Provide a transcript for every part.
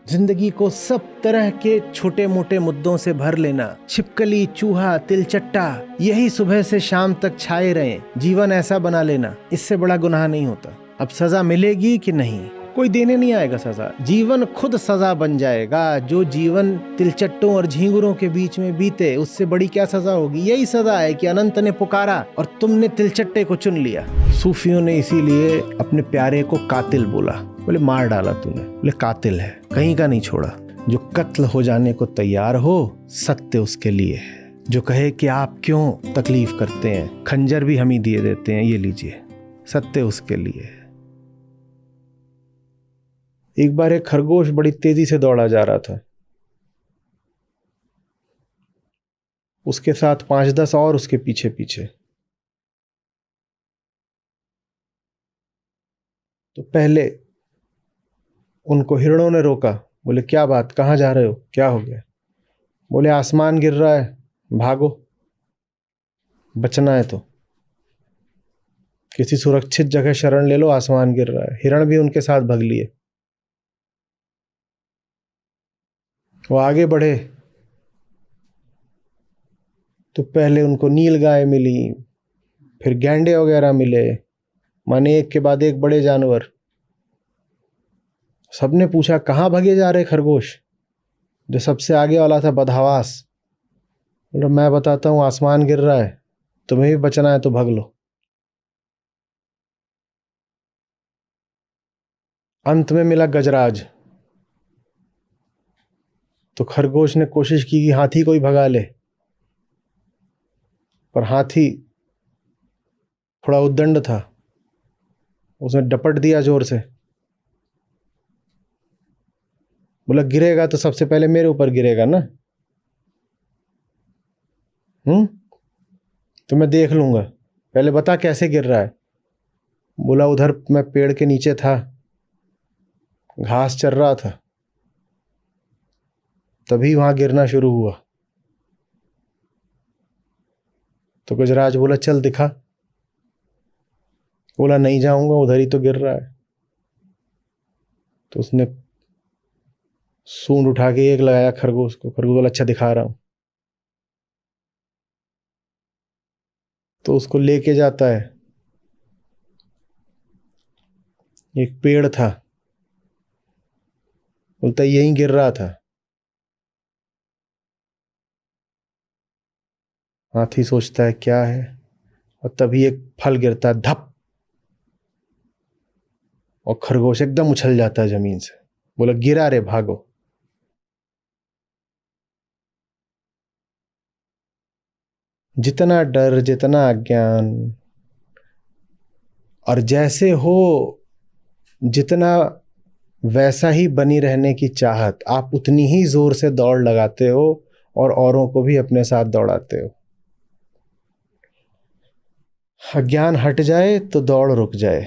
जिंदगी को सब तरह के छोटे मोटे मुद्दों से भर लेना, छिपकली, चूहा, तिलचट्टा, यही सुबह से शाम तक छाए रहे, जीवन ऐसा बना लेना, इससे बड़ा गुनाह नहीं होता। अब सजा मिलेगी कि नहीं, कोई देने नहीं आएगा सजा, जीवन खुद सजा बन जाएगा। जो जीवन तिलचट्टों और झींगुरों के बीच में बीते, उससे बड़ी क्या सजा होगी। यही सजा है कि अनंत ने पुकारा और तुमने तिलचट्टे को चुन लिया। सूफियों ने इसीलिए अपने प्यारे को कातिल बोला। बोले मार डाला तूने, बोले कातिल है, कहीं का नहीं छोड़ा। जो कत्ल हो जाने को तैयार हो, सत्य उसके लिए है। जो कहे कि आप क्यों तकलीफ करते हैं, खंजर भी हम ही दिए देते हैं, ये लीजिए, सत्य उसके लिए है। एक बार एक खरगोश बड़ी तेजी से दौड़ा जा रहा था, उसके साथ 5-10 और उसके पीछे पीछे। तो पहले उनको हिरणों ने रोका। बोले क्या बात, कहाँ जा रहे हो, क्या हो गया। बोले आसमान गिर रहा है, भागो, बचना है तो किसी सुरक्षित जगह शरण ले लो, आसमान गिर रहा है। हिरण भी उनके साथ भाग लिए। वो आगे बढ़े तो पहले उनको नीलगाय मिली, फिर गैंडे वगैरह मिले, माने एक के बाद एक बड़े जानवर। सबने पूछा कहाँ भागे जा रहे खरगोश। जो सबसे आगे वाला था बदहवास, बोला मैं बताता हूँ, आसमान गिर रहा है, तुम्हें भी बचना है तो भाग लो। अंत में मिला गजराज। तो खरगोश ने कोशिश की कि हाथी को ही भगा ले, पर हाथी थोड़ा उद्दंड था, उसने डपट दिया जोर से। बोला गिरेगा तो सबसे पहले मेरे ऊपर गिरेगा ना, तो मैं देख लूंगा, पहले बता कैसे गिर रहा है। बोला उधर मैं पेड़ के नीचे था, घास चर रहा था, तभी वहां गिरना शुरू हुआ। तो गजराज बोला चल दिखा। बोला नहीं जाऊंगा, उधर ही तो गिर रहा है। तो उसने सूंड उठा के एक लगाया खरगोश को। खरगोश बोला अच्छा दिखा रहा हूं। तो उसको लेके जाता है। एक पेड़ था, बोलता यहीं गिर रहा था। हाथी सोचता है क्या है, और तभी एक फल गिरता है, धप, और खरगोश एकदम उछल जाता है जमीन से। बोला गिरा रे, भागो। जितना डर, जितना अज्ञान, और जैसे हो जितना वैसा ही बनी रहने की चाहत, आप उतनी ही जोर से दौड़ लगाते हो और औरों को भी अपने साथ दौड़ाते हो। अज्ञान हट जाए तो दौड़ रुक जाए।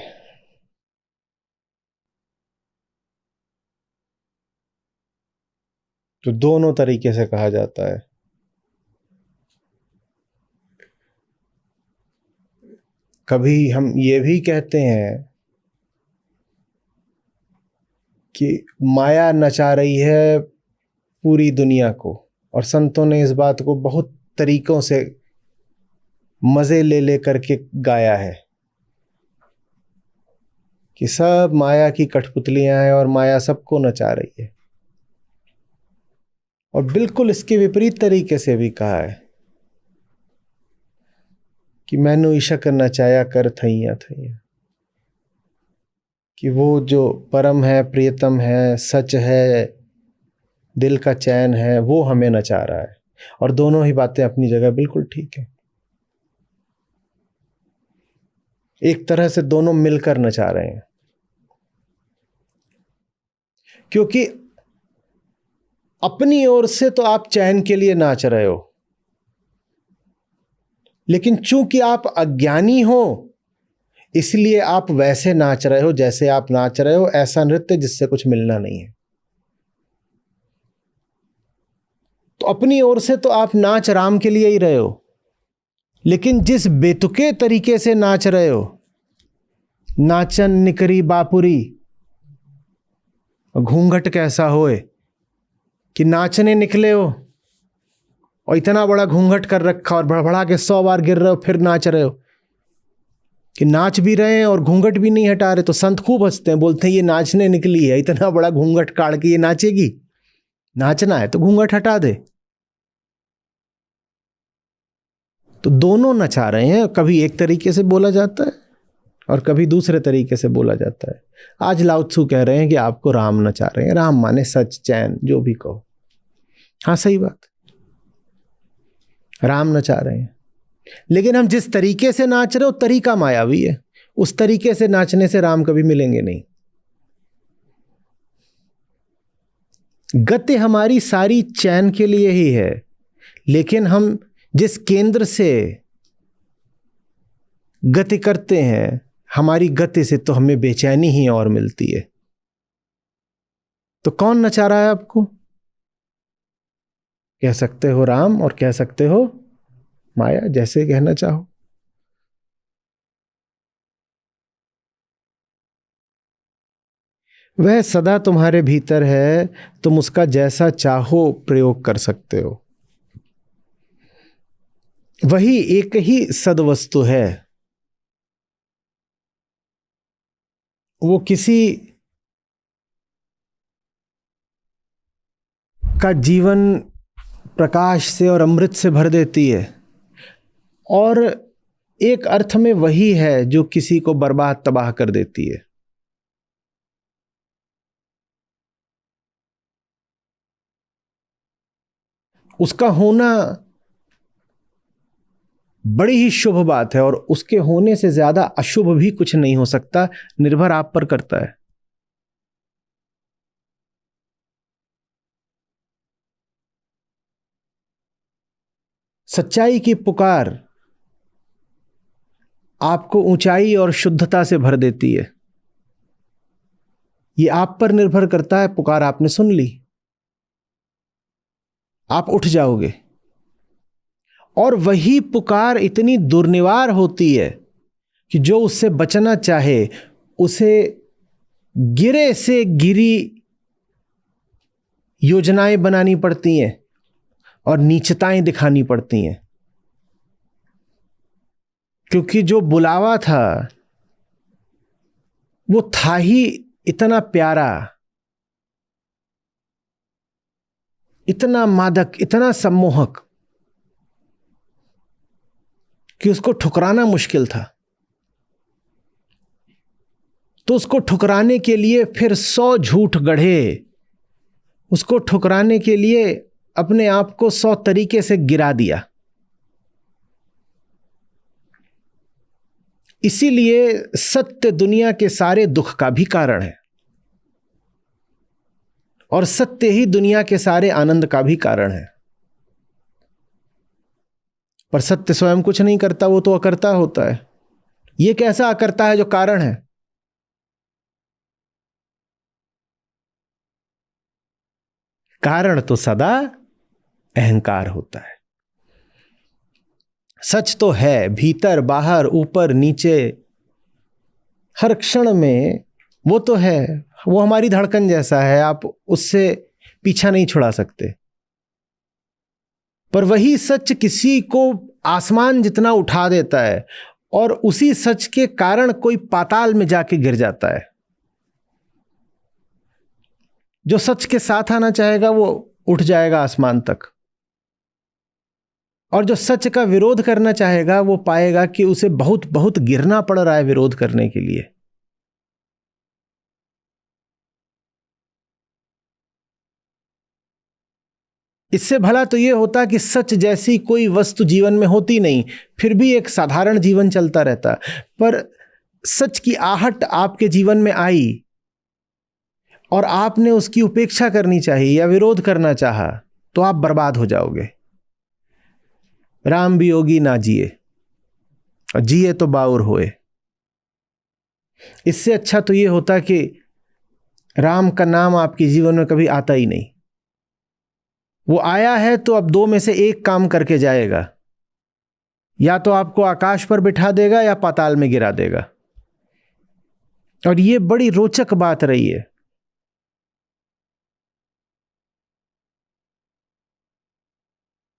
तो दोनों तरीके से कहा जाता है। कभी हम ये भी कहते हैं कि माया नचा रही है पूरी दुनिया को, और संतों ने इस बात को बहुत तरीकों से मजे ले ले करके गाया है कि सब माया की कठपुतलियां हैं और माया सबको नचा रही है। और बिल्कुल इसके विपरीत तरीके से भी कहा है कि मैनू इशक नचाया कर थैया थैया, कि वो जो परम है, प्रियतम है, सच है, दिल का चैन है, वो हमें नचा रहा है। और दोनों ही बातें अपनी जगह बिल्कुल ठीक है। एक तरह से दोनों मिलकर नचा रहे हैं, क्योंकि अपनी ओर से तो आप चैन के लिए नाच रहे हो, लेकिन चूंकि आप अज्ञानी हो इसलिए आप वैसे नाच रहे हो जैसे आप नाच रहे हो, ऐसा नृत्य जिससे कुछ मिलना नहीं है। तो अपनी ओर से तो आप नाच राम के लिए ही रहे हो, लेकिन जिस बेतुके तरीके से नाच रहे हो, नाचन निकरी बापुरी, और घूंघट कैसा होए कि नाचने निकले हो और इतना बड़ा घूंघट कर रखा और भड़बड़ा के 100 बार गिर रहे हो फिर नाच रहे हो कि नाच भी रहे हैं और घूंघट भी नहीं हटा रहे। तो संत खूब हंसते हैं, बोलते हैं ये नाचने निकली है, इतना बड़ा घूंघट काट के ये नाचेगी। नाचना है तो घूंघट हटा दे। तो दोनों नचा रहे हैं, कभी एक तरीके से बोला जाता है और कभी दूसरे तरीके से बोला जाता है। आज लाओ त्सु कह रहे हैं कि आपको राम नचा रहे हैं। राम माने सच, चैन, जो भी कहो। हाँ सही बात, राम नचा रहे हैं, लेकिन हम जिस तरीके से नाच रहे हो तरीका मायावी है। उस तरीके से नाचने से राम कभी मिलेंगे नहीं। गति हमारी सारी चैन के लिए ही है, लेकिन हम जिस केंद्र से गति करते हैं, हमारी गति से तो हमें बेचैनी ही और मिलती है। तो कौन नचा रहा है आपको? कह सकते हो राम और कह सकते हो माया, जैसे कहना चाहो। वह सदा तुम्हारे भीतर है, तुम उसका जैसा चाहो प्रयोग कर सकते हो। वही एक ही सदवस्तु है। वो किसी का जीवन प्रकाश से और अमृत से भर देती है, और एक अर्थ में वही है जो किसी को बर्बाद तबाह कर देती है। उसका होना बड़ी ही शुभ बात है, और उसके होने से ज्यादा अशुभ भी कुछ नहीं हो सकता। निर्भर आप पर करता है। सच्चाई की पुकार आपको ऊंचाई और शुद्धता से भर देती है। ये आप पर निर्भर करता है। पुकार आपने सुन ली, आप उठ जाओगे। और वही पुकार इतनी दुर्निवार होती है कि जो उससे बचना चाहे उसे गिरे से गिरी योजनाएं बनानी पड़ती हैं और नीचताएं दिखानी पड़ती हैं, क्योंकि जो बुलावा था वो था ही इतना प्यारा, इतना मादक, इतना सम्मोहक कि उसको ठुकराना मुश्किल था। तो उसको ठुकराने के लिए फिर 100 झूठ गढ़े, उसको ठुकराने के लिए अपने आप को 100 तरीके से गिरा दिया। इसीलिए सत्य दुनिया के सारे दुख का भी कारण है, और सत्य ही दुनिया के सारे आनंद का भी कारण है। पर सत्य स्वयं कुछ नहीं करता, वो तो अकर्ता होता है। ये कैसा अकर्ता है जो कारण है? कारण तो सदा अहंकार होता है। सच तो है, भीतर बाहर ऊपर नीचे हर क्षण में वो तो है। वो हमारी धड़कन जैसा है, आप उससे पीछा नहीं छुड़ा सकते। पर वही सच किसी को आसमान जितना उठा देता है, और उसी सच के कारण कोई पाताल में जाके गिर जाता है। जो सच के साथ आना चाहेगा वो उठ जाएगा आसमान तक, और जो सच का विरोध करना चाहेगा वो पाएगा कि उसे बहुत बहुत गिरना पड़ रहा है विरोध करने के लिए। इससे भला तो यह होता कि सच जैसी कोई वस्तु जीवन में होती नहीं, फिर भी एक साधारण जीवन चलता रहता। पर सच की आहट आपके जीवन में आई और आपने उसकी उपेक्षा करनी चाहिए या विरोध करना चाहा, तो आप बर्बाद हो जाओगे। राम वियोगी ना जिए, और जिए तो बाउर होए। इससे अच्छा तो यह होता कि राम का नाम आपके जीवन में कभी आता ही नहीं। वो आया है तो अब 2 में से एक काम करके जाएगा, या तो आपको आकाश पर बिठा देगा या पाताल में गिरा देगा। और ये बड़ी रोचक बात रही है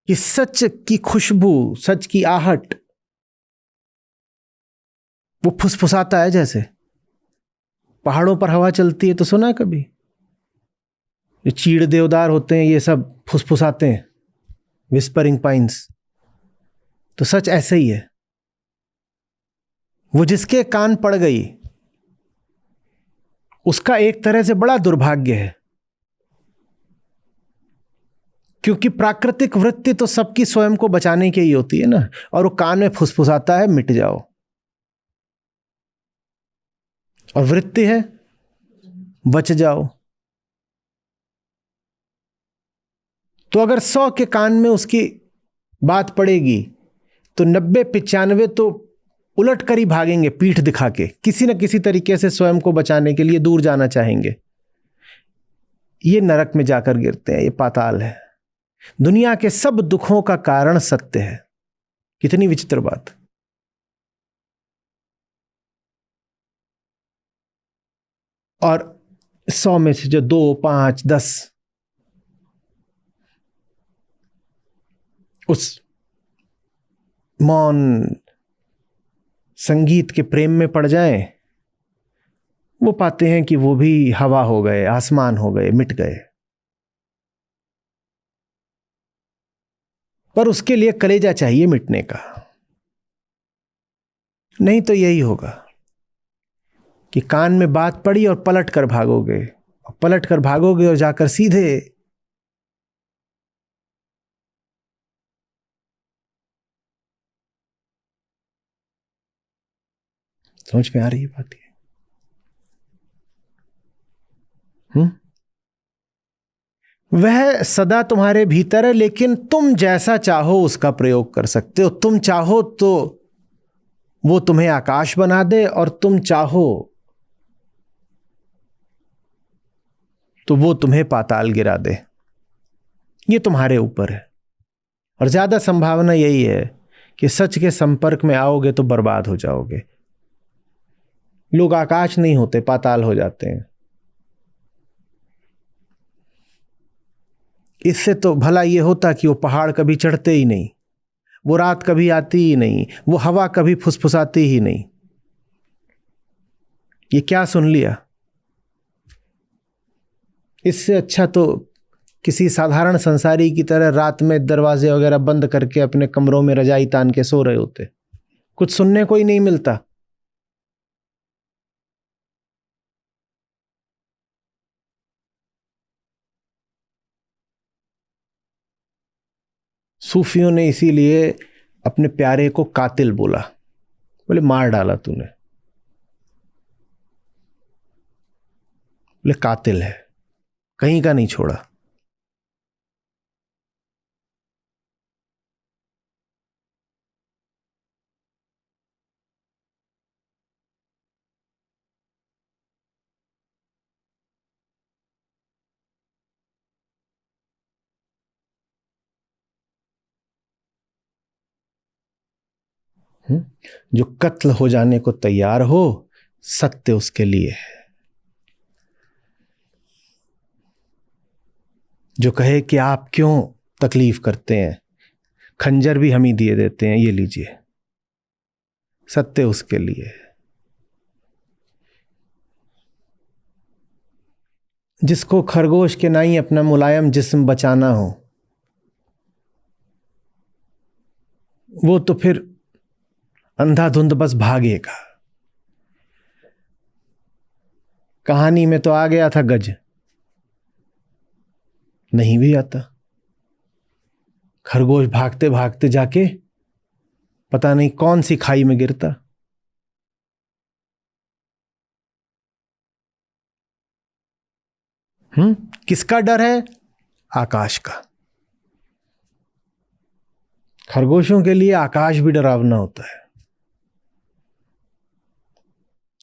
कि सच की खुशबू, सच की आहट वो फुसफुसाता है। जैसे पहाड़ों पर हवा चलती है तो सुना है कभी, जो चीड़ देवदार होते हैं ये सब फुसफुसाते हैं, विस्परिंग पाइन्स। तो सच ऐसे ही है, वो जिसके कान पड़ गई उसका एक तरह से बड़ा दुर्भाग्य है, क्योंकि प्राकृतिक वृत्ति तो सबकी स्वयं को बचाने की ही होती है ना, और वो कान में फुसफुसाता है मिट जाओ। और वृत्ति है बच जाओ। तो अगर 100 के कान में उसकी बात पड़ेगी तो 90-95 तो उलट कर ही भागेंगे, पीठ दिखा के, किसी न किसी तरीके से स्वयं को बचाने के लिए दूर जाना चाहेंगे। ये नरक में जाकर गिरते हैं, ये पाताल है। दुनिया के सब दुखों का कारण सत्य है। कितनी विचित्र बात। और 100 में से जो 2, 5, 10 उस मौन संगीत के प्रेम में पड़ जाएं, वो पाते हैं कि वो भी हवा हो गए, आसमान हो गए, मिट गए। पर उसके लिए कलेजा चाहिए मिटने का, नहीं तो यही होगा कि कान में बात पड़ी और पलट कर भागोगे, पलट कर भागोगे और जाकर सीधे समझ में आ रही है बात ये? वह सदा तुम्हारे भीतर है, लेकिन तुम जैसा चाहो उसका प्रयोग कर सकते हो। तुम चाहो तो वो तुम्हें आकाश बना दे, और तुम चाहो तो वो तुम्हें पाताल गिरा दे। ये तुम्हारे ऊपर है। और ज्यादा संभावना यही है कि सच के संपर्क में आओगे तो बर्बाद हो जाओगे। लोग आकाश नहीं होते, पाताल हो जाते हैं। इससे तो भला ये होता कि वो पहाड़ कभी चढ़ते ही नहीं, वो रात कभी आती ही नहीं, वो हवा कभी फुसफुसाती ही नहीं। ये क्या सुन लिया? इससे अच्छा तो किसी साधारण संसारी की तरह रात में दरवाजे वगैरह बंद करके अपने कमरों में रजाई तान के सो रहे होते। कुछ सुनने को ही नहीं मिलता। सूफियों ने इसीलिए अपने प्यारे को कातिल बोला, बोले मार डाला तूने, बोले कातिल है, कहीं का नहीं छोड़ा। जो कत्ल हो जाने को तैयार हो, सत्य उसके लिए है। जो कहे कि आप क्यों तकलीफ करते हैं, खंजर भी हम ही दिए देते हैं, ये लीजिए, सत्य उसके लिए है। जिसको खरगोश के नाई अपना मुलायम जिस्म बचाना हो, वो तो फिर अंधाधुंध बस भागेगा। कहानी में तो आ गया था गज, नहीं भी आता। खरगोश भागते भागते जाके पता नहीं कौन सी खाई में गिरता। किसका डर है? आकाश का। खरगोशों के लिए आकाश भी डरावना होता है।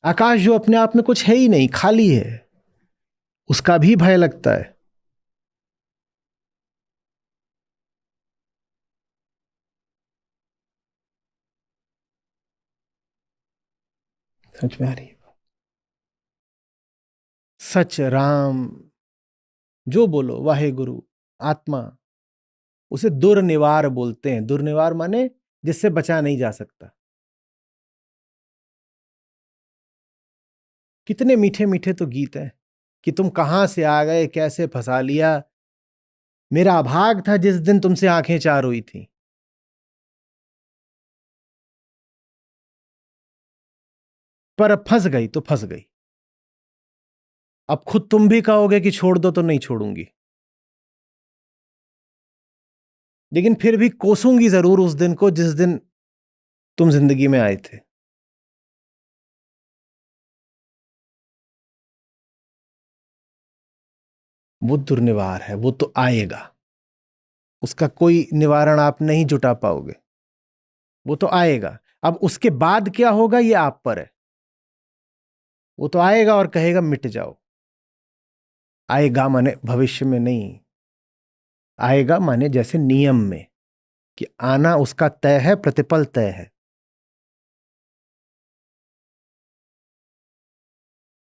आकाश जो अपने आप में कुछ है ही नहीं, खाली है, उसका भी भय लगता है। समझ में आ रही है? सच, राम, जो बोलो, वाहे गुरु, आत्मा, उसे दुर्निवार बोलते हैं। दुर्निवार माने जिससे बचा नहीं जा सकता। कितने मीठे मीठे तो गीत हैं कि तुम कहां से आ गए, कैसे फंसा लिया, मेरा भाग था जिस दिन तुमसे आंखें चार हुई थी। पर अब फंस गई तो फंस गई। अब खुद तुम भी कहोगे कि छोड़ दो तो नहीं छोड़ूंगी, लेकिन फिर भी कोसूंगी जरूर उस दिन को जिस दिन तुम जिंदगी में आए थे। वो दुर्निवार है, वो तो आएगा, उसका कोई निवारण आप नहीं जुटा पाओगे, वो तो आएगा। अब उसके बाद क्या होगा ये आप पर है। वो तो आएगा और कहेगा मिट जाओ। आएगा माने भविष्य में नहीं, आएगा माने जैसे नियम में कि आना उसका तय है, प्रतिपल तय है।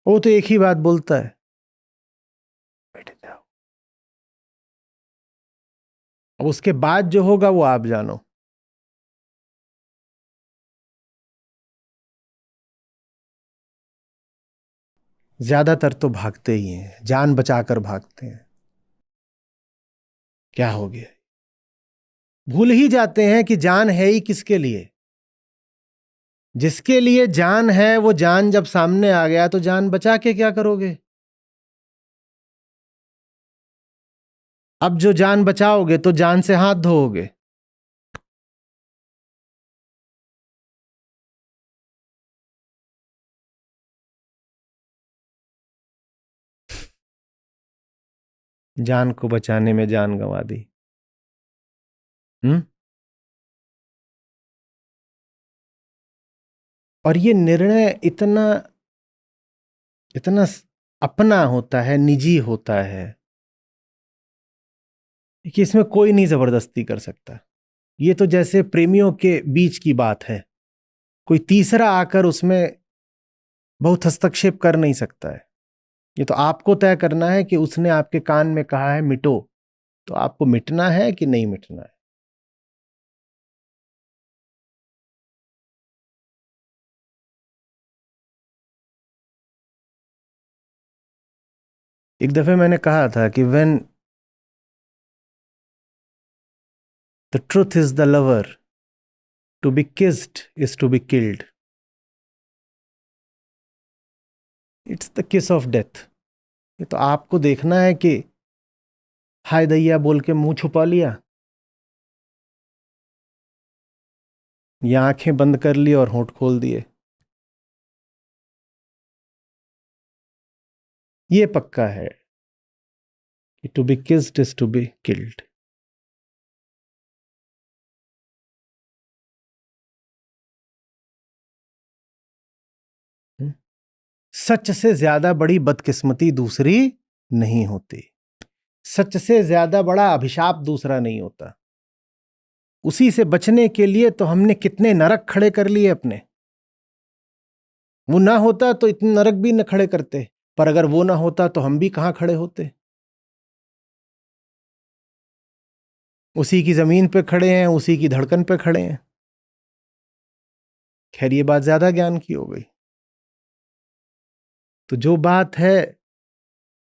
वो तो एक ही बात बोलता है, मिट जाओ। अब उसके बाद जो होगा वो आप जानो। ज्यादातर तो भागते ही हैं, जान बचाकर भागते हैं। क्या हो गया, भूल ही जाते हैं कि जान है ही किसके लिए। जिसके लिए जान है वो जान जब सामने आ गया तो जान बचा के क्या करोगे। अब जो जान बचाओगे तो जान से हाथ धोओगे। जान को बचाने में जान गंवा दी। हम्म। और ये निर्णय इतना इतना अपना होता है, निजी होता है कि इसमें कोई नहीं जबरदस्ती कर सकता। ये तो जैसे प्रेमियों के बीच की बात है, कोई तीसरा आकर उसमें बहुत हस्तक्षेप कर नहीं सकता है। ये तो आपको तय करना है कि उसने आपके कान में कहा है मिटो, तो आपको मिटना है कि नहीं मिटना है। एक दफे मैंने कहा था कि when the truth is the lover, to be kissed is to be killed. It's the kiss of death. ये तो आपको देखना है कि हाय दैया बोल के मुंह छुपा लिया, या आंखें बंद कर ली और होंठ खोल दिए। ये पक्का है कि to be kissed is to be killed. सच से ज्यादा बड़ी बदकिस्मती दूसरी नहीं होती। सच से ज्यादा बड़ा अभिशाप दूसरा नहीं होता। उसी से बचने के लिए तो हमने कितने नरक खड़े कर लिए अपने। वो ना होता तो इतने नरक भी न खड़े करते, पर अगर वो ना होता तो हम भी कहां खड़े होते। उसी की जमीन पे खड़े हैं, उसी की धड़कन पे खड़े हैं। खैर ये बात ज्यादा ज्ञान की हो गई। तो जो बात है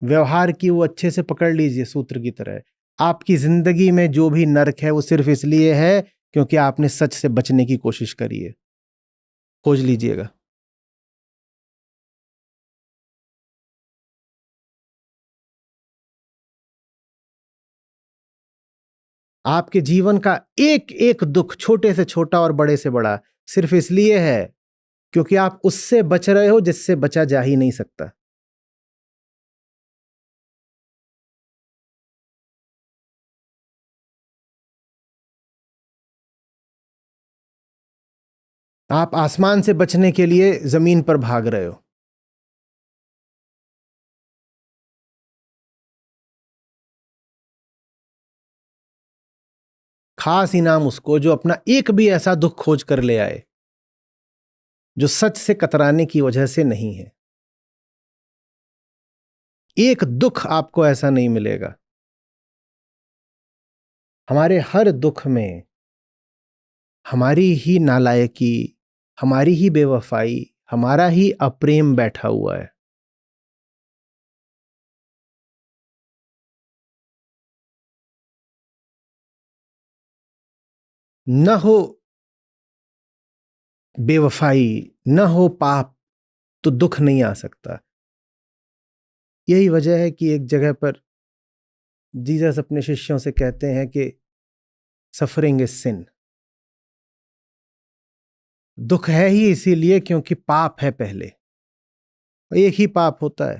व्यवहार की वो अच्छे से पकड़ लीजिए सूत्र की तरह। आपकी जिंदगी में जो भी नरक है वो सिर्फ इसलिए है क्योंकि आपने सच से बचने की कोशिश करी है। खोज लीजिएगा। आपके जीवन का एक एक दुख, छोटे से छोटा और बड़े से बड़ा, सिर्फ इसलिए है क्योंकि आप उससे बच रहे हो जिससे बचा जा ही नहीं सकता। आप आसमान से बचने के लिए जमीन पर भाग रहे हो। खास इनाम उसको जो अपना एक भी ऐसा दुख खोज कर ले आए जो सच से कतराने की वजह से नहीं है। एक दुख आपको ऐसा नहीं मिलेगा। हमारे हर दुख में हमारी ही नालायकी, हमारी ही बेवफाई, हमारा ही अप्रेम बैठा हुआ है। न हो बेवफाई, न हो पाप, तो दुख नहीं आ सकता। यही वजह है कि एक जगह पर जीसस अपने शिष्यों से कहते हैं कि सफरिंग इज सिन। दुख है ही इसीलिए क्योंकि पाप है पहले। और एक ही पाप होता है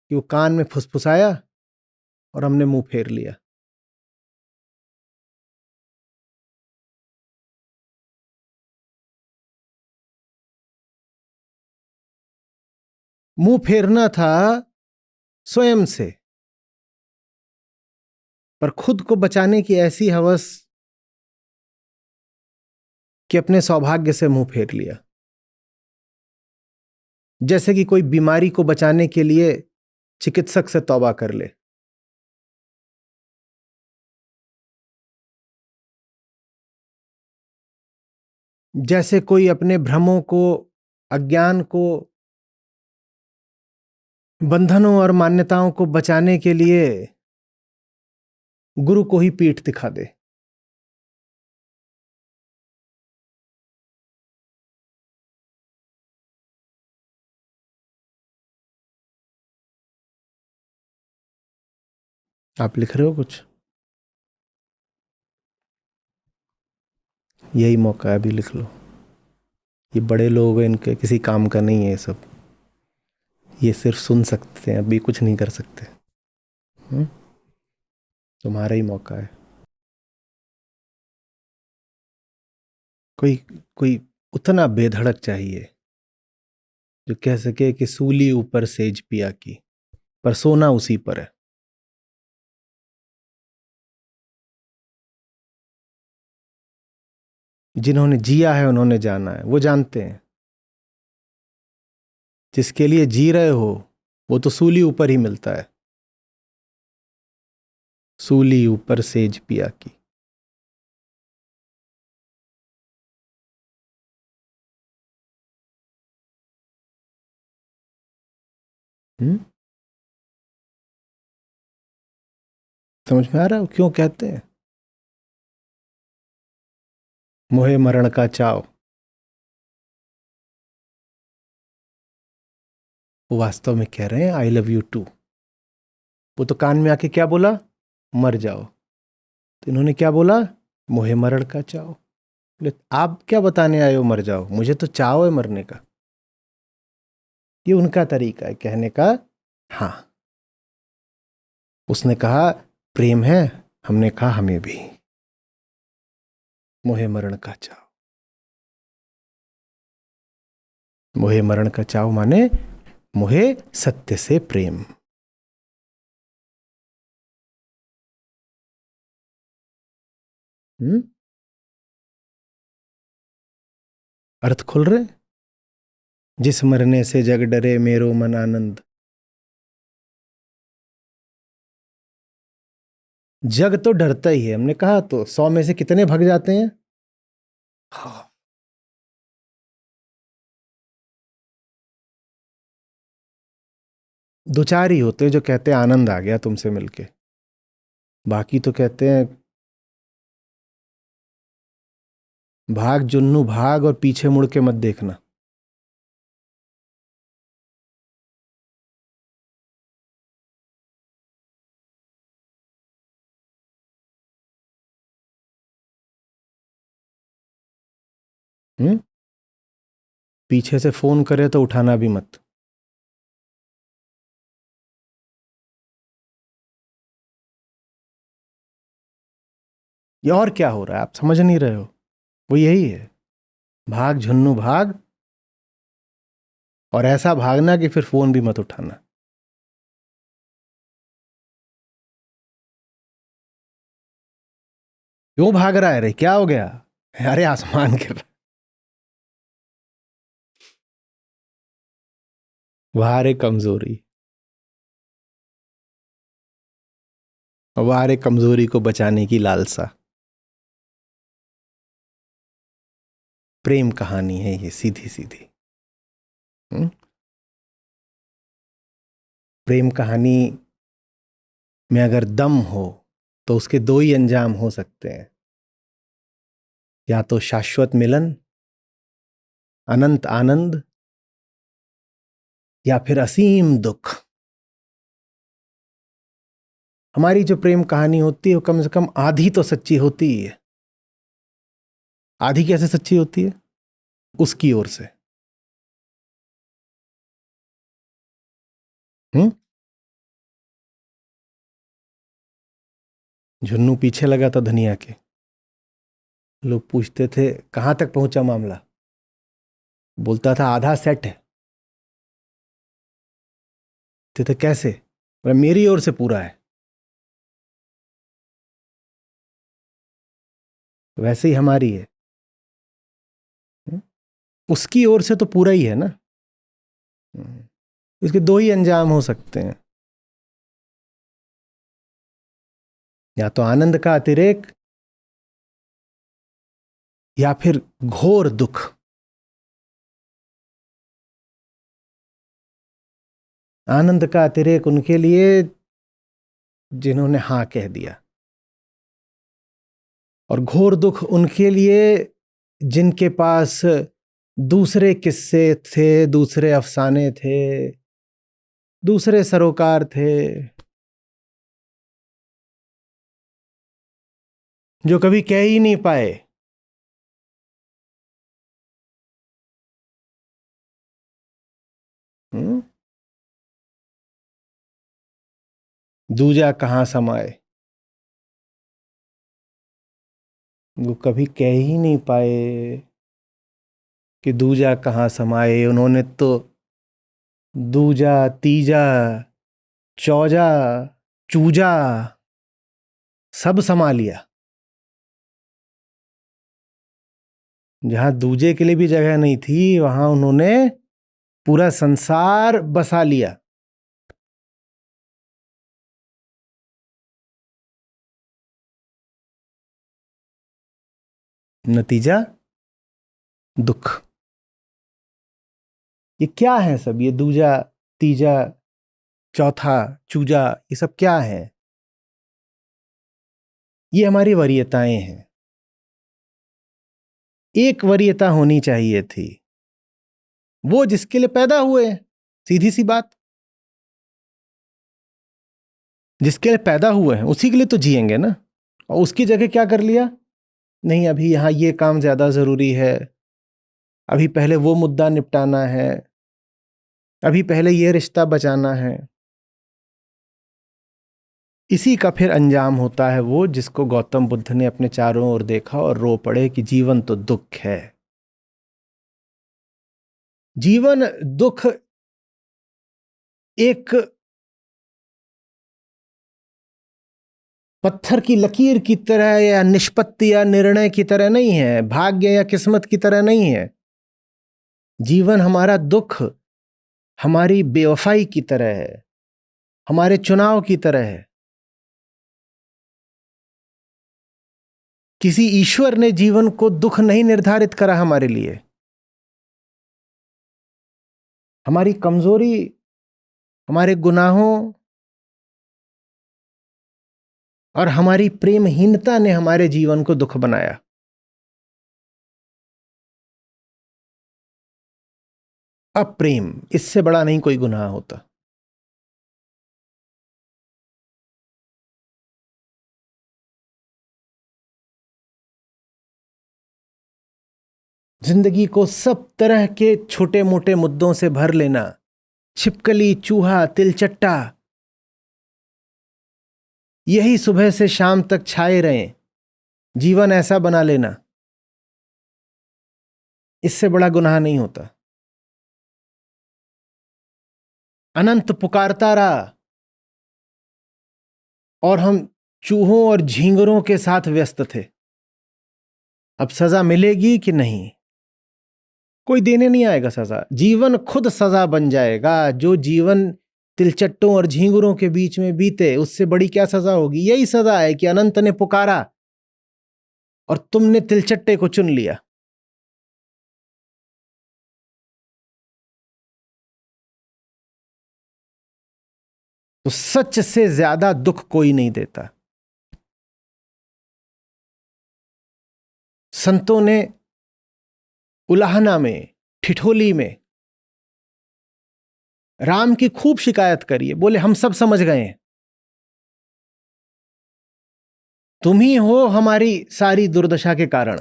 कि वो कान में फुसफुसाया और हमने मुंह फेर लिया। मुंह फेरना था स्वयं से, पर खुद को बचाने की ऐसी हवस कि अपने सौभाग्य से मुंह फेर लिया। जैसे कि कोई बीमारी को बचाने के लिए चिकित्सक से तौबा कर ले। जैसे कोई अपने भ्रमों को, अज्ञान को, बंधनों और मान्यताओं को बचाने के लिए गुरु को ही पीठ दिखा दे। आप लिख रहे हो कुछ? यही मौका है, अभी लिख लो। ये बड़े लोग हैं, इनके किसी काम का नहीं है ये सब। ये सिर्फ सुन सकते हैं, अभी कुछ नहीं कर सकते। तुम्हारा ही मौका है। कोई कोई उतना बेधड़क चाहिए जो कह सके कि सूली ऊपर सेज पिया की, पर सोना उसी पर है। जिन्होंने जिया है उन्होंने जाना है, वो जानते हैं। जिसके लिए जी रहे हो वो तो सूली ऊपर ही मिलता है। सूली ऊपर सेज पिया की। हम्म? समझ में आ रहा है क्यों कहते हैं मोहे मरण का चाव? वो वास्तव में कह रहे हैं आई लव यू टू। वो तो कान में आके क्या बोला? मर जाओ। तो इन्होंने क्या बोला? मोहे मरण का चाव। बोले आप क्या बताने आए हो मर जाओ, मुझे तो चाव है मरने का। ये उनका तरीका है कहने का। हाँ, उसने कहा प्रेम है, हमने कहा हमें भी। मोहे मरण का चाव। मोहे मरण का चाव माने मोहे सत्य से प्रेम। हम्म? अर्थ खुल रहे? जिस मरने से जग डरे मेरो मन आनंद। जग तो डरता ही है, हमने कहा तो 100 में से कितने भग जाते हैं? हाँ। दो चार ही होते हैं जो कहते हैं आनंद आ गया तुमसे मिलके। बाकी तो कहते हैं भाग जुन्नू भाग और पीछे मुड़ के मत देखना। हम्म? पीछे से फोन करे तो उठाना भी मत। ये और क्या हो रहा है, आप समझ नहीं रहे हो? वो यही है, भाग झुन्नू भाग, और ऐसा भागना कि फिर फोन भी मत उठाना। क्यों भाग रहा है रे, क्या हो गया? अरे आसमान गिर रहा। वहां रे कमजोरी। हमारे कमजोरी को बचाने की लालसा। प्रेम कहानी है ये, सीधी सीधी। प्रेम कहानी में अगर दम हो तो उसके दो ही अंजाम हो सकते हैं, या तो शाश्वत मिलन, अनंत आनंद, या फिर असीम दुख। हमारी जो प्रेम कहानी होती है वो कम से कम आधी तो सच्ची होती ही है। आधी कैसे सच्ची होती है? उसकी ओर से। झुन्नू पीछे लगा था धनिया के। लोग पूछते थे कहां तक पहुंचा मामला, बोलता था आधा सेट है। तो कैसे? मेरी ओर से पूरा है। वैसे ही हमारी है, उसकी ओर से तो पूरा ही है ना। इसके दो ही अंजाम हो सकते हैं, या तो आनंद का अतिरेक या फिर घोर दुख। आनंद का अतिरेक उनके लिए जिन्होंने हां कह दिया, और घोर दुख उनके लिए जिनके पास दूसरे किस्से थे, दूसरे अफसाने थे, दूसरे सरोकार थे, जो कभी कह ही नहीं पाए। दूजा कहां समाए, वो कभी कह ही नहीं पाए कि दूजा कहां समाए। उन्होंने तो दूजा, तीजा, चौजा, चूजा सब समा लिया। जहां दूजे के लिए भी जगह नहीं थी वहां उन्होंने पूरा संसार बसा लिया। नतीजा दुख। ये क्या है सब? ये दूजा, तीजा, चौथा, चूजा, ये सब क्या है? ये हमारी वरीयताएं हैं। एक वरीयता होनी चाहिए थी, वो जिसके लिए पैदा हुए। सीधी सी बात, जिसके लिए पैदा हुए हैं उसी के लिए तो जिएंगे ना। और उसकी जगह क्या कर लिया? नहीं, अभी यहां ये काम ज्यादा जरूरी है, अभी पहले वो मुद्दा निपटाना है, अभी पहले ये रिश्ता बचाना है। इसी का फिर अंजाम होता है वो जिसको गौतम बुद्ध ने अपने चारों ओर देखा और रो पड़े कि जीवन तो दुख है। जीवन दुख एक पत्थर की लकीर की तरह या निष्पत्ति या निर्णय की तरह नहीं है, भाग्य या किस्मत की तरह नहीं है। जीवन, हमारा दुख हमारी बेवफाई की तरह है, हमारे चुनाव की तरह है। किसी ईश्वर ने जीवन को दुख नहीं निर्धारित करा हमारे लिए। हमारी कमजोरी, हमारे गुनाहों और हमारी प्रेमहीनता ने हमारे जीवन को दुख बनाया। अब प्रेम, इससे बड़ा नहीं कोई गुनाह होता। जिंदगी को सब तरह के छोटे मोटे मुद्दों से भर लेना, छिपकली, चूहा, तिलचट्टा, यही सुबह से शाम तक छाए रहें, जीवन ऐसा बना लेना, इससे बड़ा गुनाह नहीं होता। अनंत पुकारता रहा और हम चूहों और झींगरों के साथ व्यस्त थे। अब सजा मिलेगी कि नहीं? कोई देने नहीं आएगा सजा, जीवन खुद सजा बन जाएगा। जो जीवन तिलचट्टों और झींगुरों के बीच में बीते, उससे बड़ी क्या सजा होगी? यही सजा है कि अनंत ने पुकारा और तुमने तिलचट्टे को चुन लिया। तो सच से ज्यादा दुख कोई नहीं देता। संतों ने उलाहना में, ठिठोली में राम की खूब शिकायत करी है। बोले हम सब समझ गए हैं, तुम ही हो हमारी सारी दुर्दशा के कारण।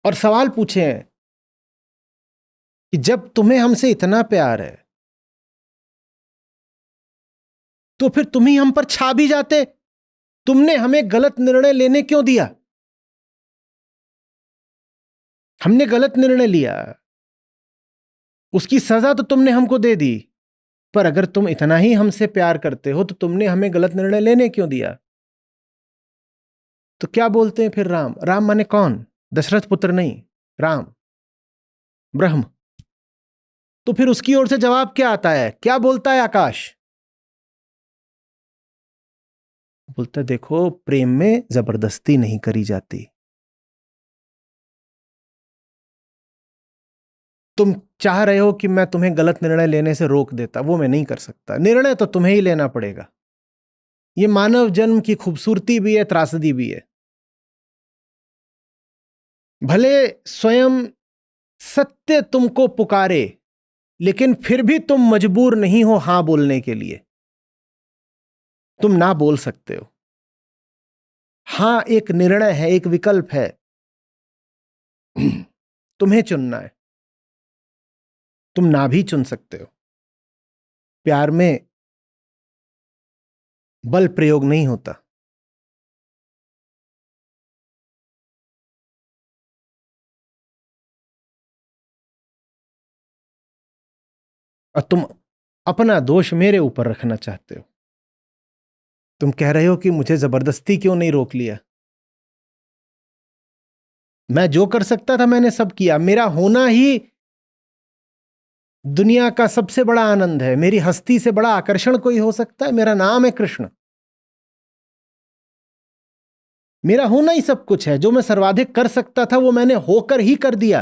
और सवाल पूछे हैं कि जब तुम्हें हमसे इतना प्यार है तो फिर तुम ही हम पर छा भी जाते, तुमने हमें गलत निर्णय लेने क्यों दिया? हमने गलत निर्णय लिया, उसकी सजा तो तुमने हमको दे दी, पर अगर तुम इतना ही हमसे प्यार करते हो तो तुमने हमें गलत निर्णय लेने क्यों दिया? तो क्या बोलते हैं फिर राम? राम माने कौन? दशरथ पुत्र नहीं, राम, ब्रह्म। तो फिर उसकी ओर से जवाब क्या आता है? क्या बोलता है आकाश? बोलता देखो, प्रेम में जबरदस्ती नहीं करी जाती। तुम चाह रहे हो कि मैं तुम्हें गलत निर्णय लेने से रोक देता, वो मैं नहीं कर सकता। निर्णय तो तुम्हें ही लेना पड़ेगा। ये मानव जन्म की खूबसूरती भी है, त्रासदी भी है। भले स्वयं सत्य तुमको पुकारे, लेकिन फिर भी तुम मजबूर नहीं हो हां बोलने के लिए। तुम ना बोल सकते हो। हां एक निर्णय है, एक विकल्प है, तुम्हें चुनना है। तुम ना भी चुन सकते हो। प्यार में बल प्रयोग नहीं होता। और तुम अपना दोष मेरे ऊपर रखना चाहते हो। तुम कह रहे हो कि मुझे जबरदस्ती क्यों नहीं रोक लिया? मैं जो कर सकता था मैंने सब किया। मेरा होना ही दुनिया का सबसे बड़ा आनंद है। मेरी हस्ती से बड़ा आकर्षण कोई हो सकता है? मेरा नाम है कृष्ण। मेरा होना ही सब कुछ है। जो मैं सर्वाधिक कर सकता था वो मैंने होकर ही कर दिया।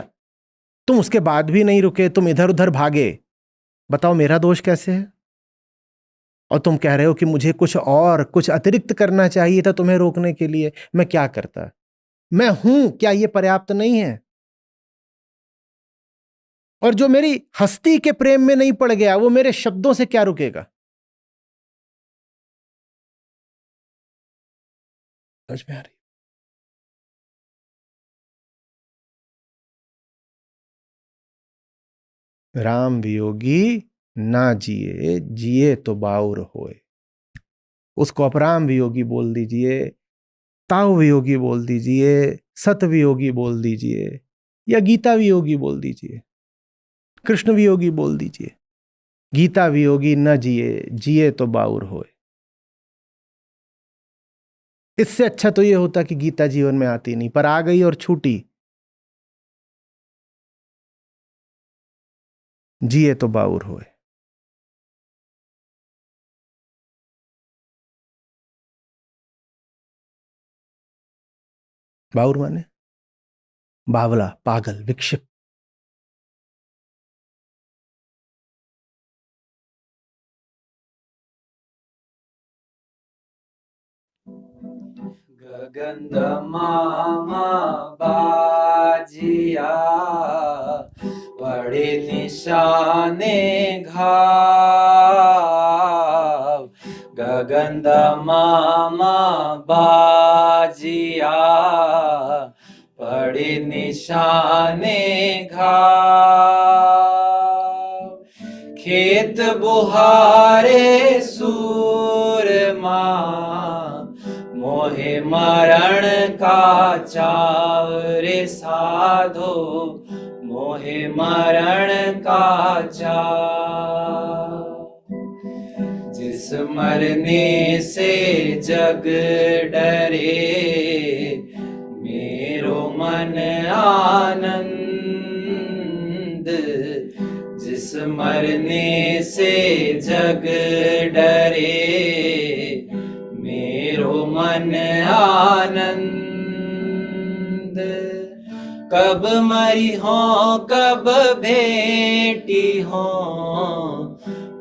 तुम उसके बाद भी नहीं रुके, तुम इधर उधर भागे। बताओ मेरा दोष कैसे है? और तुम कह रहे हो कि मुझे कुछ अतिरिक्त करना चाहिए था तुम्हें रोकने के लिए। मैं क्या करता? मैं हूं, क्या ये पर्याप्त नहीं है? और जो मेरी हस्ती के प्रेम में नहीं पड़ गया वो मेरे शब्दों से क्या रुकेगा? समझ में आ रही? राम वियोगी ना जिए, जिए तो बाउर होए। उसको अपराम वियोगी बोल दीजिए, ताऊ वियोगी बोल दीजिए, सत वियोगी बोल दीजिए, या गीता वियोगी बोल दीजिए, कृष्ण वियोगी बोल दीजिए। गीता वियोगी न जिए, जिए तो बाउर होए। इससे अच्छा तो यह होता कि गीता जीवन में आती नहीं, पर आ गई और छूटी। जिए तो बाउर होए। बाउर माने बावला, पागल, विक्षिप्त। गगन मामा बाजिया पड़े निशाने घाव। गगन मामा बाजिया पड़े निशाने घाव। खेत बुहारे सूरमा मोहे मरण का चावरे साधो, मोहे मरण का चाव। जिस मरने से जग डरे मेरो मन आनंद मरने से जग डरे, मेरो मन आनंद। कब मरी हो कब भेटी हो,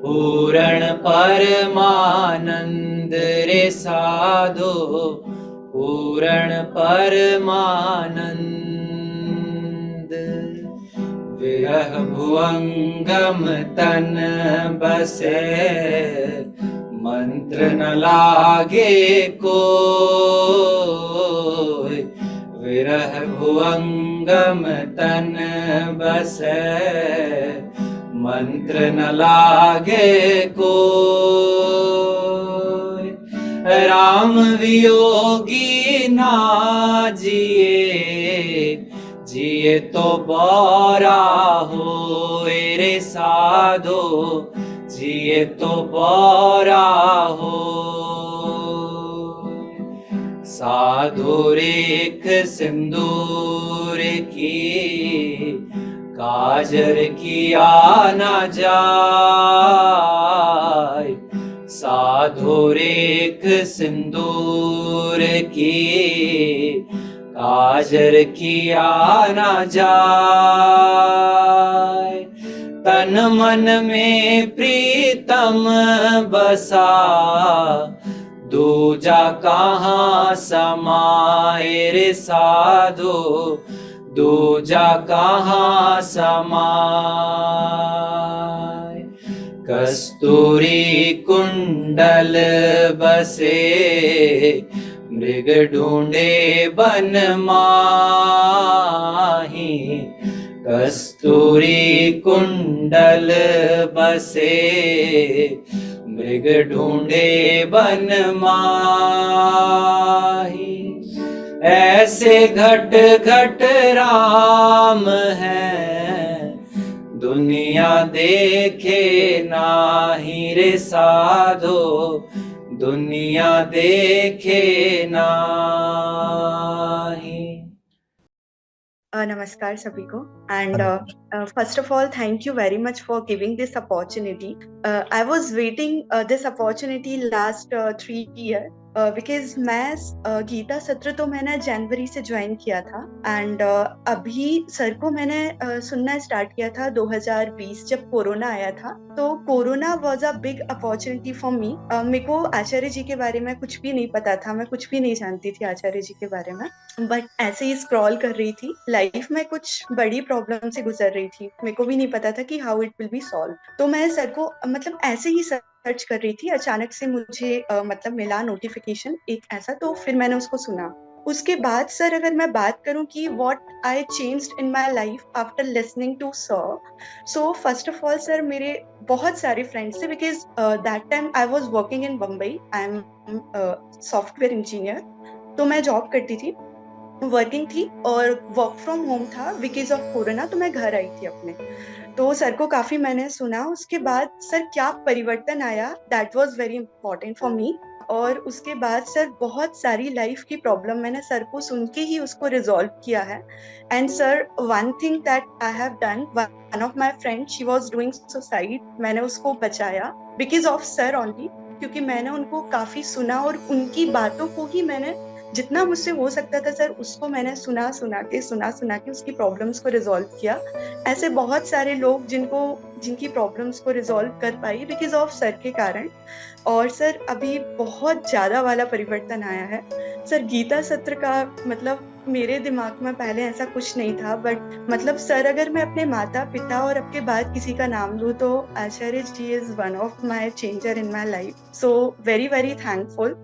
पूर्ण परमानंद रे साधो, पूर्ण परमानंद। विरह भुवंगम तन बसे, मंत्र न लागे कोई। विरह भुवंगम तन बसे, मंत्र न लागे कोई। राम वियोगी ना जिए, जिए तो बोरा होए रे साधो, जिए तो बोरा हो। साधु रेख सिंदूर की, काजर किया न जाय। साधु रेख सिंदूर की, काजर किया न जाय। तन मन में प्रीतम बसा, दूजा कहाँ समाए रे साधो, दूजा कहाँ समाए। कस्तूरी कुंडल बसे, मृग ढूंढे बन माही। कस्तूरी कुंडल बसे, मृग ढूंढे बन माही। ऐसे घट घट राम है, दुनिया देखे नाही रे साधो, दुनिया देखे नाही। Namaskar सभी को, and first of all thank you very much for giving this opportunity. I was waiting this opportunity last 3 years because मैं गीता सत्र तो मैंने जनवरी से ज्वाइन किया था, एंड अभी सर को मैंने सुनना स्टार्ट किया था 2020 जब कोरोना आया था। तो corona was a big opportunity for me. मेरे को आचार्य जी के बारे में कुछ भी नहीं पता था, मैं कुछ भी नहीं जानती थी आचार्य जी के बारे में, बट ऐसे ही स्क्रॉल कर रही थी, लाइफ में कुछ बड़ी प्रॉब्लम से गुजर रही थी, मेरे को भी नहीं पता था कि how it will be solve. तो मैं सर को मतलब ऐसे ही सर्च कर रही थी, अचानक से मुझे मतलब मिला नोटिफिकेशन एक ऐसा, तो फिर मैंने उसको सुना। उसके बाद सर अगर मैं बात करूं कि what I changed in my life after listening to sir, so first of all sir मेरे बहुत सारे फ्रेंड्स थे, because that time I was working in Bombay, I am software engineer. तो मैं जॉब करती थी, वर्किंग थी और वर्क फ्रॉम होम था बिकॉज ऑफ कोरोना, तो मैं घर आई थी अपने। तो सर को काफी मैंने सुना, उसके बाद सर क्या परिवर्तन आया, that was very important for me. और उसके बाद सर बहुत सारी लाइफ की प्रॉब्लम मैंने सर को सुन के ही उसको रिजॉल्व किया है। And sir one thing that I have done, one of my friend she was doing suicide, मैंने उसको बचाया बिकॉज ऑफ सर ओनली, क्योंकि मैंने उनको काफी सुना और उनकी बातों को ही मैंने जितना मुझसे हो सकता था सर उसको मैंने सुना सुना के उसकी प्रॉब्लम्स को रिजॉल्व किया। ऐसे बहुत सारे लोग जिनकी प्रॉब्लम्स को रिजॉल्व कर पाई बिकॉज ऑफ सर के कारण। और सर अभी बहुत ज़्यादा वाला परिवर्तन आया है सर। गीता सत्र का मतलब मेरे दिमाग में पहले ऐसा कुछ नहीं था, बट मतलब सर अगर मैं अपने माता पिता और आपके बाद किसी का नाम लूँ तो Acharya ji is one of my changer in my life, so very very thankful.